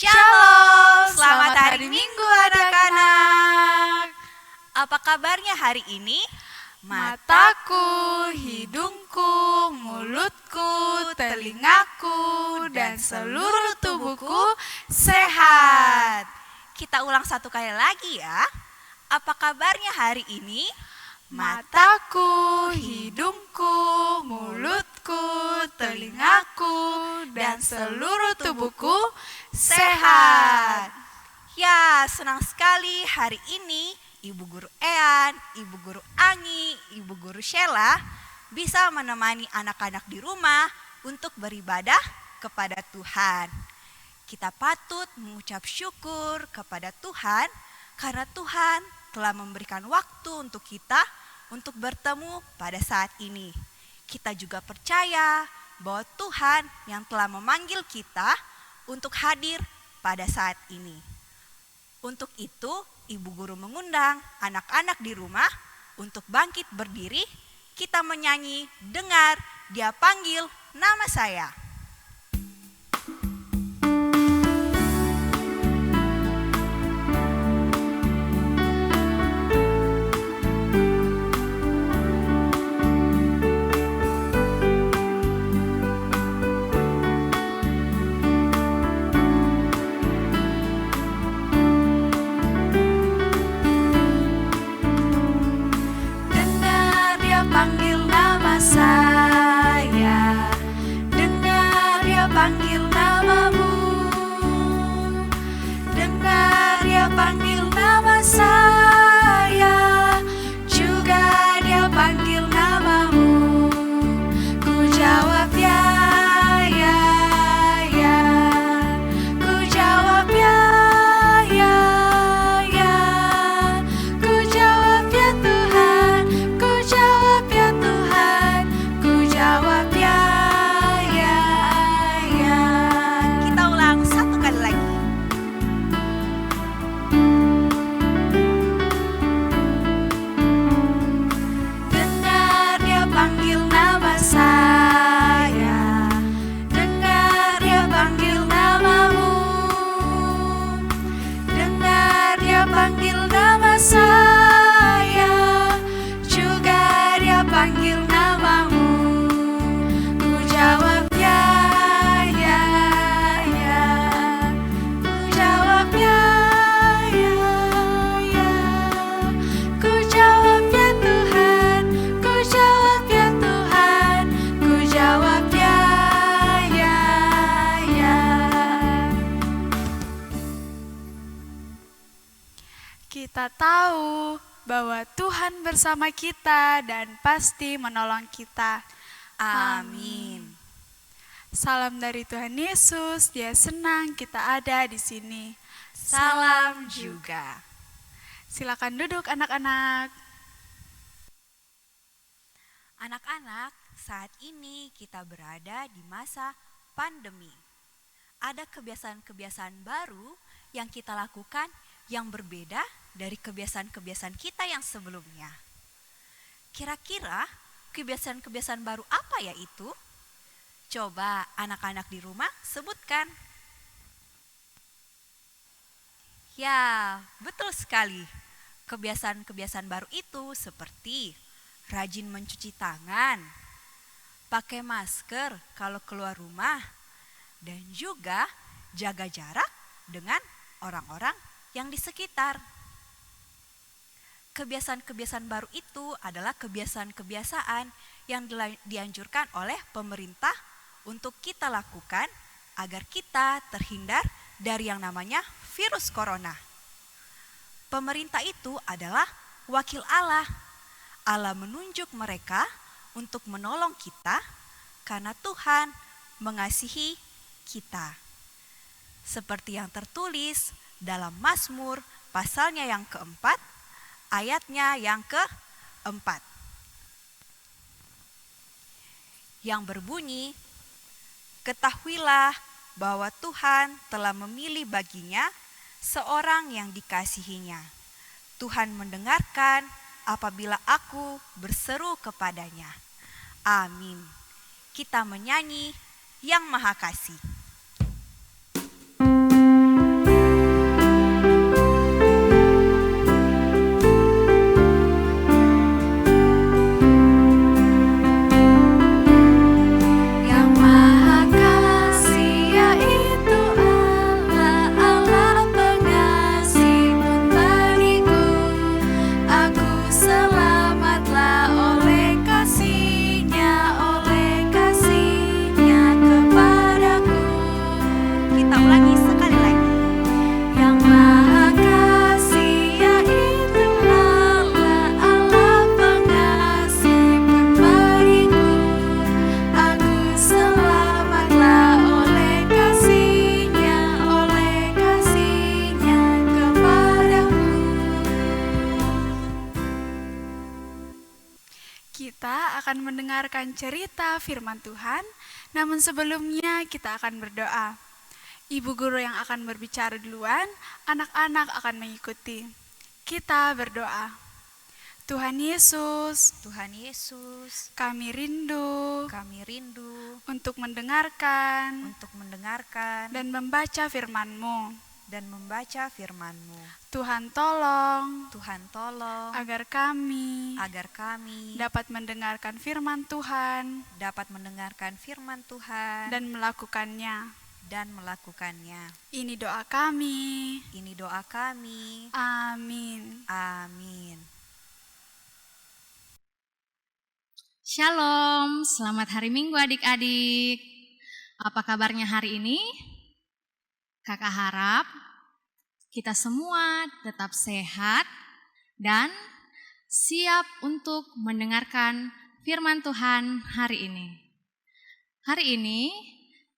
Shalom, selamat hari Minggu anak-anak. Apa kabarnya hari ini? Mataku, hidungku, mulutku, telingaku, dan seluruh tubuhku sehat. Kita ulang satu kali lagi ya. Apa kabarnya hari ini? Mataku, hidungku, mulutku, telingaku, dan seluruh tubuhku sehat. Ya, senang sekali hari ini Ibu Guru Ean, Ibu Guru Angi, Ibu Guru Sheila bisa menemani anak-anak di rumah untuk beribadah kepada Tuhan. Kita patut mengucap syukur kepada Tuhan karena Tuhan telah memberikan waktu untuk kita untuk bertemu pada saat ini. Kita juga percaya bahwa Tuhan yang telah memanggil kita untuk hadir pada saat ini. Untuk itu, Ibu Guru mengundang anak-anak di rumah untuk bangkit berdiri. Kita menyanyi, dengar, Dia panggil nama saya. Panggil nama saya, dengar Dia panggil namamu, dengar Dia panggil nama saya, juga Dia panggil namamu. Ku jawab ya, ya, ya, ku jawab ya, ya, ya, ku jawab ya Tuhan, ku jawab ya Tuhan, ku jawab ya, ya, ya. Kita ulang satu kali lagi. Dengar Dia panggil nama saya, dengar Dia panggil namamu, dengar Dia panggil nama saya, juga Dia panggil namamu. Ku jawab ya, ya, ya, ku jawab ya, ya, ya, ku jawab ya Tuhan, ku jawab ya Tuhan, ku jawab ya, ya, ya. Kita tahu bahwa Tuhan bersama kita dan pasti menolong kita. Amin. Salam dari Tuhan Yesus, Dia senang kita ada di sini. Salam juga. Silakan duduk anak-anak. Anak-anak, saat ini kita berada di masa pandemi. Ada kebiasaan-kebiasaan baru yang kita lakukan yang berbeda dari kebiasaan-kebiasaan kita yang sebelumnya. Kira-kira kebiasaan-kebiasaan baru apa ya itu? Coba anak-anak di rumah sebutkan. Ya, betul sekali. Kebiasaan-kebiasaan baru itu seperti rajin mencuci tangan, pakai masker kalau keluar rumah, dan juga jaga jarak dengan orang-orang yang di sekitar. Kebiasaan-kebiasaan baru itu adalah kebiasaan-kebiasaan yang dianjurkan oleh pemerintah untuk kita lakukan agar kita terhindar dari yang namanya virus corona. Pemerintah itu adalah wakil Allah. Allah menunjuk mereka untuk menolong kita karena Tuhan mengasihi kita. Seperti yang tertulis dalam Mazmur pasalnya yang keempat, ayatnya yang keempat. Yang berbunyi, ketahuilah bahwa Tuhan telah memilih baginya seorang yang dikasihinya. Tuhan mendengarkan apabila aku berseru kepadanya. Amin. Kita menyanyi Yang Maha Kasih. Kita akan mendengarkan cerita firman Tuhan, namun sebelumnya kita akan berdoa. Ibu guru yang akan berbicara duluan, anak-anak akan mengikuti. Kita berdoa. Tuhan Yesus, Tuhan Yesus, kami rindu kami rindu untuk mendengarkan untuk mendengarkan dan membaca firman-Mu. dan membaca firman-Mu. Tuhan tolong Tuhan tolong agar kami agar kami dapat mendengarkan firman Tuhan dapat mendengarkan firman Tuhan dan melakukannya. Ini doa kami. Ini doa kami. Amin. Amin. Shalom, selamat hari Minggu adik-adik. Apa kabarnya hari ini? Kakak harap kita semua tetap sehat dan siap untuk mendengarkan firman Tuhan hari ini. Hari ini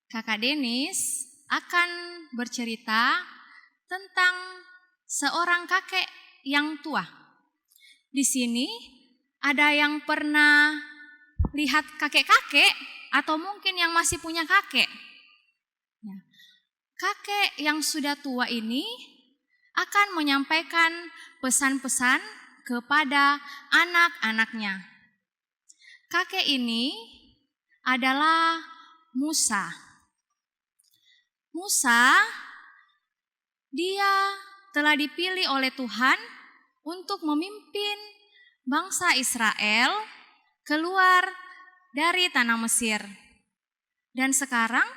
Kakak Denis akan bercerita tentang seorang kakek yang tua. Di sini ada yang pernah lihat kakek-kakek atau mungkin yang masih punya kakek. Kakek yang sudah tua ini akan menyampaikan pesan-pesan kepada anak-anaknya. Kakek ini adalah Musa. Musa, dia telah dipilih oleh Tuhan untuk memimpin bangsa Israel keluar dari tanah Mesir. Dan sekarang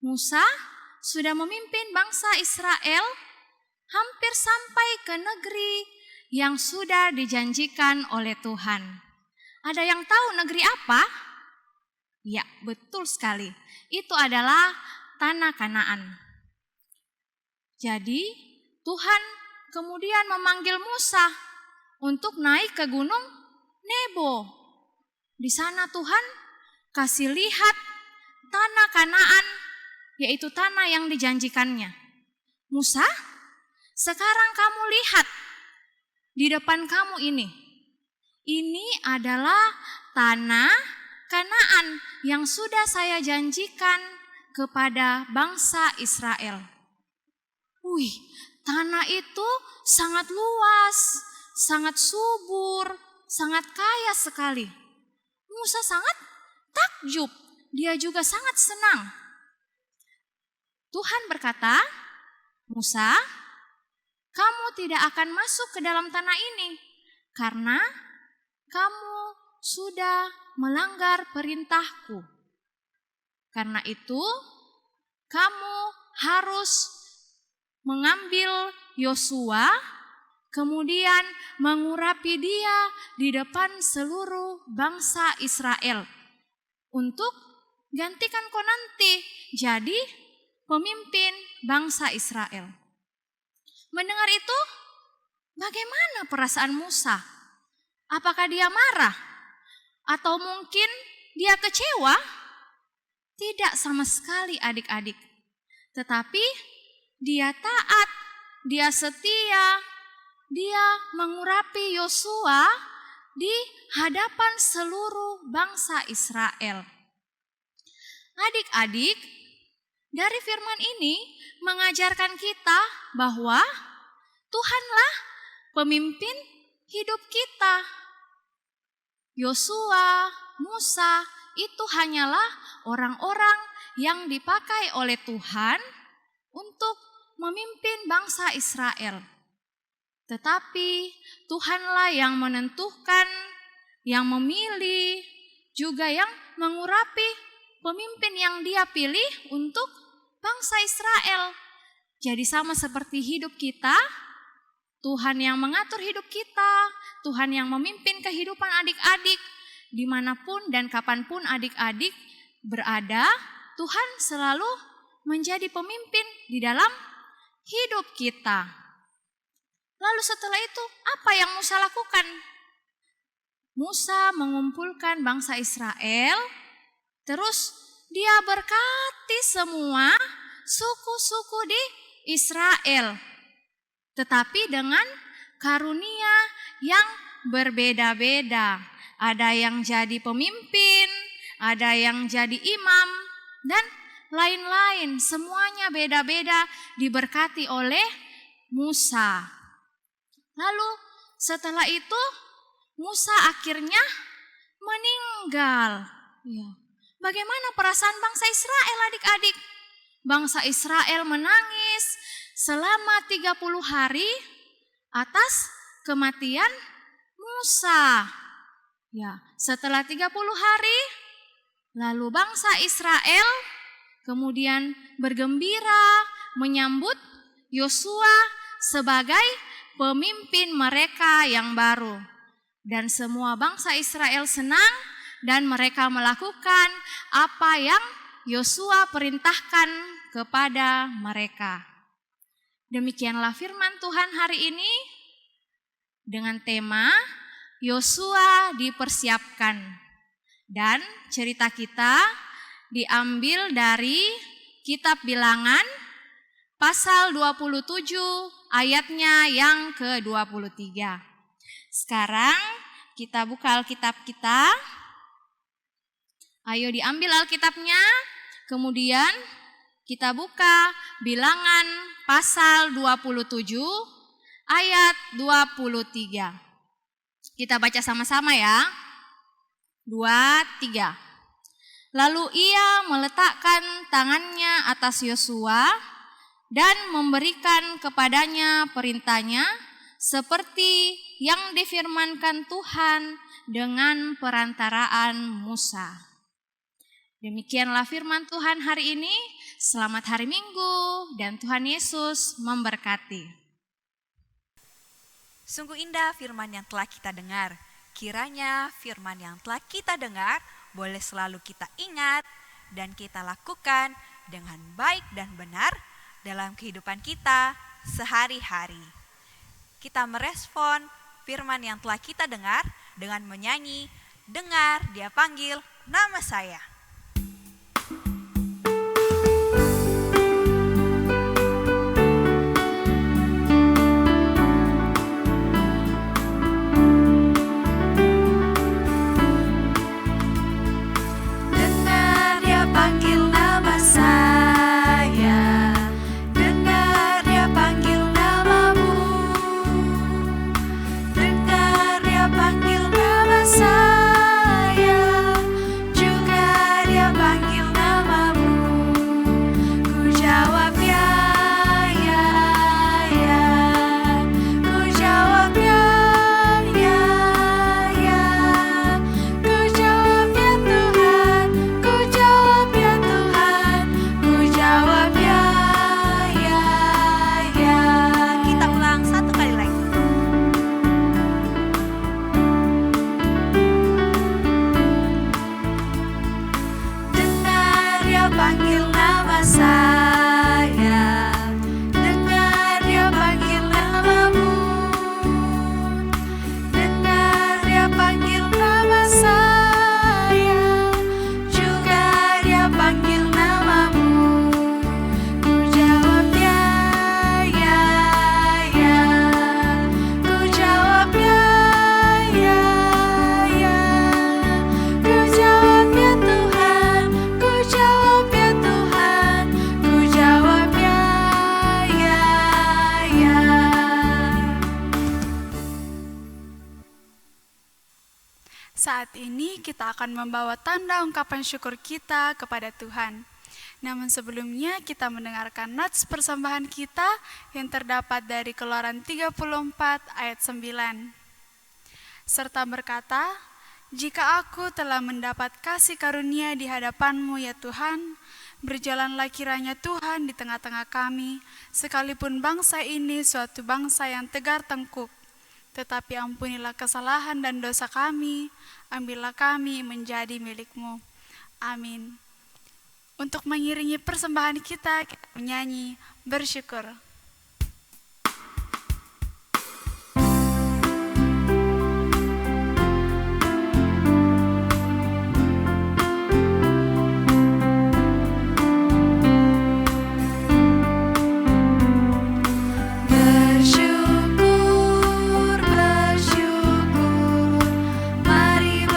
Musa sudah memimpin bangsa Israel hampir sampai ke negeri yang sudah dijanjikan oleh Tuhan. Ada yang tahu negeri apa? Ya, betul sekali. Itu adalah tanah Kanaan. Jadi, Tuhan kemudian memanggil Musa untuk naik ke gunung Nebo. Di sana Tuhan kasih lihat tanah Kanaan, yaitu tanah yang dijanjikannya. Musa, sekarang kamu lihat di depan kamu ini. Ini adalah tanah Kanaan yang sudah saya janjikan kepada bangsa Israel. Wih, tanah itu sangat luas, sangat subur, sangat kaya sekali. Musa sangat takjub, dia juga sangat senang. Tuhan berkata, Musa, kamu tidak akan masuk ke dalam tanah ini karena kamu sudah melanggar perintahku. Karena itu, kamu harus mengambil Yosua, kemudian mengurapi dia di depan seluruh bangsa Israel untuk gantikan kau nanti jadi pemimpin bangsa Israel. Mendengar itu, bagaimana perasaan Musa? Apakah dia marah? Atau mungkin dia kecewa? Tidak sama sekali adik-adik. Tetapi dia taat, dia setia, dia mengurapi Yosua di hadapan seluruh bangsa Israel. Adik-adik, dari firman ini mengajarkan kita bahwa Tuhanlah pemimpin hidup kita. Yosua, Musa itu hanyalah orang-orang yang dipakai oleh Tuhan untuk memimpin bangsa Israel. Tetapi Tuhanlah yang menentukan, yang memilih, juga yang mengurapi pemimpin yang dia pilih untuk bangsa Israel. Jadi sama seperti hidup kita, Tuhan yang mengatur hidup kita, Tuhan yang memimpin kehidupan adik-adik, dimanapun dan kapanpun adik-adik berada, Tuhan selalu menjadi pemimpin di dalam hidup kita. Lalu setelah itu, apa yang Musa lakukan? Musa mengumpulkan bangsa Israel, terus dia berkati semua suku-suku di Israel, tetapi dengan karunia yang berbeda-beda. ada yang jadi pemimpin, ada yang jadi imam, dan lain-lain. Semuanya beda-beda diberkati oleh Musa. Lalu setelah itu Musa akhirnya meninggal. Ya. Bagaimana perasaan bangsa Israel adik-adik? Bangsa Israel menangis selama 30 hari atas kematian Musa. Ya, setelah 30 hari lalu bangsa Israel kemudian bergembira menyambut Yosua sebagai pemimpin mereka yang baru. Dan semua bangsa Israel senang dan mereka melakukan apa yang Yosua perintahkan kepada mereka. Demikianlah firman Tuhan hari ini dengan tema Yosua dipersiapkan. Dan cerita kita diambil dari kitab Bilangan pasal 27 ayatnya yang ke-23. Sekarang kita buka Alkitab kita. Ayo diambil Alkitabnya, kemudian kita buka Bilangan pasal 27 ayat 23. Kita baca sama-sama ya. 2, 3. Lalu ia meletakkan tangannya atas Yosua dan memberikan kepadanya perintahnya seperti yang difirmankan Tuhan dengan perantaraan Musa. Demikianlah firman Tuhan hari ini. Selamat hari Minggu dan Tuhan Yesus memberkati. Sungguh indah firman yang telah kita dengar. Kiranya firman yang telah kita dengar boleh selalu kita ingat dan kita lakukan dengan baik dan benar dalam kehidupan kita sehari-hari. Kita merespon firman yang telah kita dengar dengan menyanyi, "Dengar Dia panggil nama saya." Saat ini kita akan membawa tanda ungkapan syukur kita kepada Tuhan. Namun sebelumnya kita mendengarkan nats persembahan kita yang terdapat dari Keluaran 34 ayat 9. Serta berkata, "Jika aku telah mendapat kasih karunia di hadapan-Mu ya Tuhan, berjalanlah kiranya Tuhan di tengah-tengah kami, sekalipun bangsa ini suatu bangsa yang tegar tengkuk. Tetapi ampunilah kesalahan dan dosa kami, ambillah kami menjadi milik-Mu." Amin. Untuk mengiringi persembahan kita menyanyi bersyukur. Bersyukur, bersyukur, mari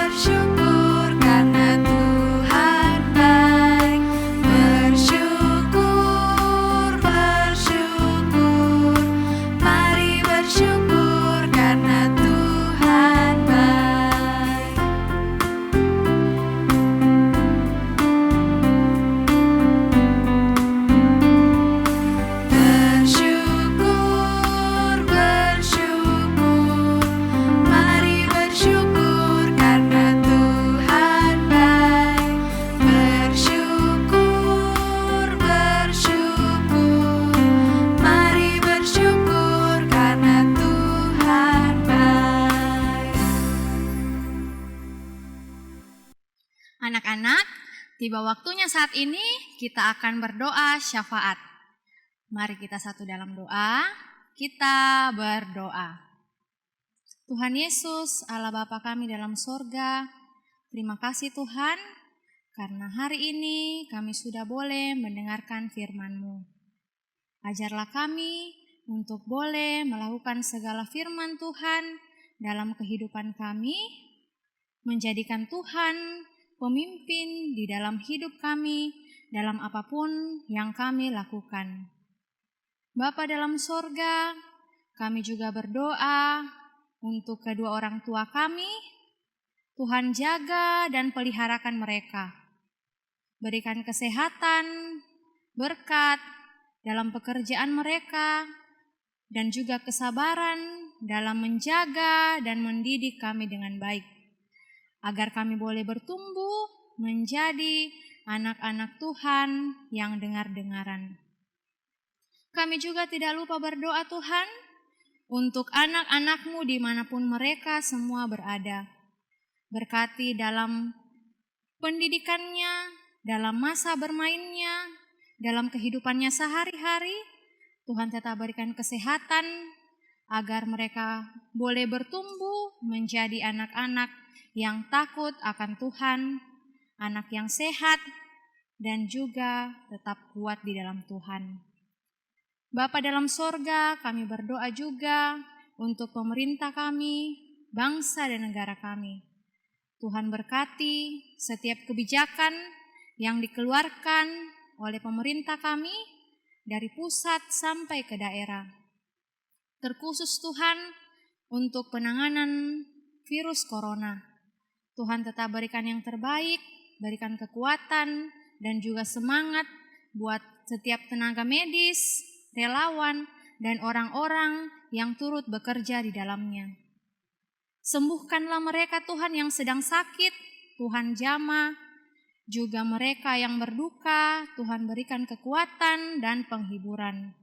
Anak-anak, tiba waktunya saat ini kita akan berdoa syafaat. Mari kita satu dalam doa, kita berdoa. Tuhan Yesus, Allah Bapa kami dalam sorga, terima kasih Tuhan, karena hari ini kami sudah boleh mendengarkan firman-Mu. Ajarlah kami untuk boleh melakukan segala firman Tuhan dalam kehidupan kami, menjadikan Tuhan pemimpin di dalam hidup kami, dalam apapun yang kami lakukan. Bapa dalam sorga, kami juga berdoa untuk kedua orang tua kami. Tuhan jaga dan peliharakan mereka. Berikan kesehatan, berkat dalam pekerjaan mereka, dan juga kesabaran dalam menjaga dan mendidik kami dengan baik, agar kami boleh bertumbuh menjadi anak-anak Tuhan yang dengar-dengaran. Kami juga tidak lupa berdoa Tuhan untuk anak-anak-Mu dimanapun mereka semua berada. Berkati dalam pendidikannya, dalam masa bermainnya, dalam kehidupannya sehari-hari. Tuhan tetap berikan kesehatan agar mereka boleh bertumbuh menjadi anak-anak yang takut akan Tuhan, anak yang sehat, dan juga tetap kuat di dalam Tuhan. Bapa dalam sorga, kami berdoa juga untuk pemerintah kami, bangsa dan negara kami. Tuhan berkati setiap kebijakan yang dikeluarkan oleh pemerintah kami dari pusat sampai ke daerah. Terkhusus Tuhan untuk penanganan virus corona. Tuhan tetap berikan yang terbaik, berikan kekuatan dan juga semangat buat setiap tenaga medis, relawan, dan orang-orang yang turut bekerja di dalamnya. Sembuhkanlah mereka Tuhan yang sedang sakit, Tuhan jamah, juga mereka yang berduka, Tuhan berikan kekuatan dan penghiburan.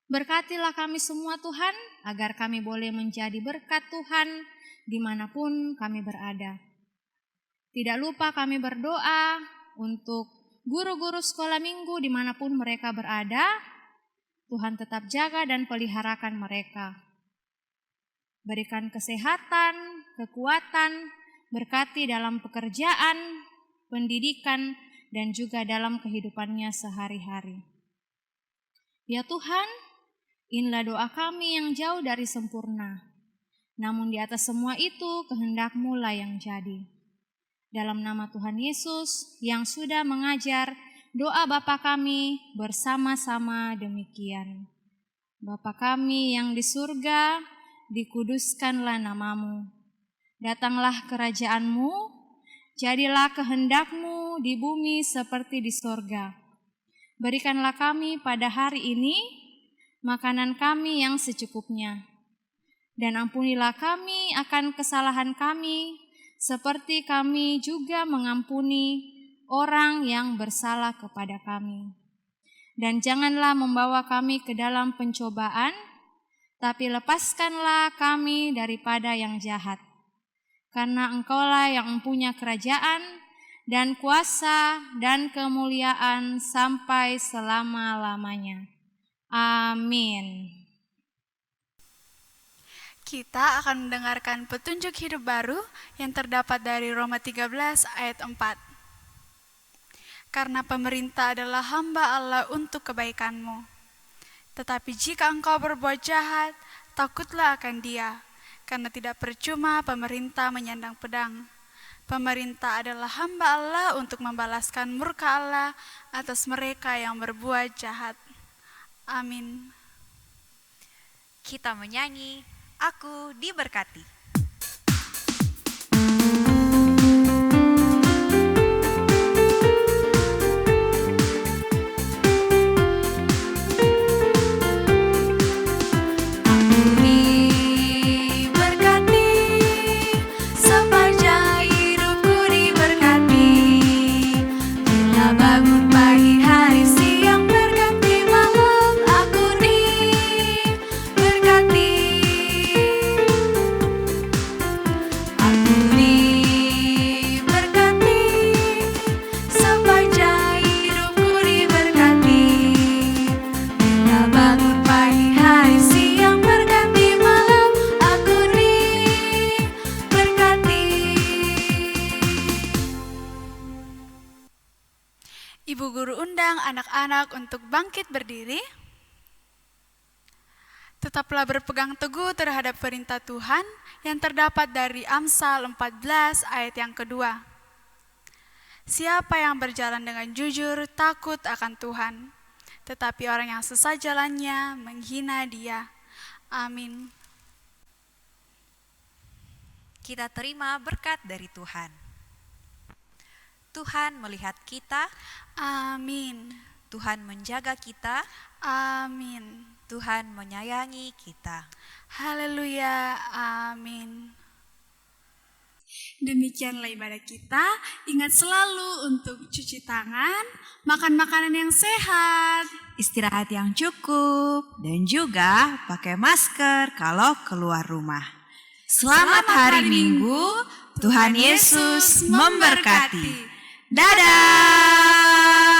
Berkatilah kami semua Tuhan, agar kami boleh menjadi berkat Tuhan dimanapun kami berada. Tidak lupa kami berdoa untuk guru-guru sekolah minggu dimanapun mereka berada. Tuhan tetap jaga dan peliharakan mereka. Berikan kesehatan, kekuatan, berkati dalam pekerjaan, pendidikan, dan juga dalam kehidupannya sehari-hari. Ya Tuhan, inilah doa kami yang jauh dari sempurna. Namun di atas semua itu kehendak-Mu lah yang jadi. Dalam nama Tuhan Yesus yang sudah mengajar, doa Bapa kami bersama-sama demikian. Bapa kami yang di surga, dikuduskanlah nama-Mu. Datanglah kerajaan-Mu, jadilah kehendak-Mu di bumi seperti di sorga. Berikanlah kami pada hari ini makanan kami yang secukupnya. Dan ampunilah kami akan kesalahan kami, seperti kami juga mengampuni orang yang bersalah kepada kami. Dan janganlah membawa kami ke dalam pencobaan, tapi lepaskanlah kami daripada yang jahat. Karena Engkaulah yang mempunyai kerajaan dan kuasa dan kemuliaan sampai selama-lamanya. Amin. Kita akan mendengarkan petunjuk hidup baru yang terdapat dari Roma 13 ayat 4. Karena pemerintah adalah hamba Allah untuk kebaikanmu. Tetapi jika engkau berbuat jahat, takutlah akan Dia, karena tidak percuma pemerintah menyandang pedang. Pemerintah adalah hamba Allah untuk membalaskan murka Allah atas mereka yang berbuat jahat. Amin. Kita menyanyi, Aku diberkati. Ibu guru undang anak-anak untuk bangkit berdiri. Tetaplah berpegang teguh terhadap perintah Tuhan yang terdapat dari Amsal 14 ayat yang kedua. Siapa yang berjalan dengan jujur takut akan Tuhan, tetapi orang yang sesat jalannya menghina Dia. Amin. Kita terima berkat dari Tuhan. Tuhan melihat kita, Amin. Tuhan menjaga kita, Amin. Tuhan menyayangi kita. Haleluya, amin. Demikianlah ibadah kita. Ingat selalu untuk cuci tangan, makan makanan yang sehat, Istirahat yang cukup, dan juga pakai masker kalau keluar rumah. Selamat hari Minggu, Tuhan Yesus memberkati. Dadah!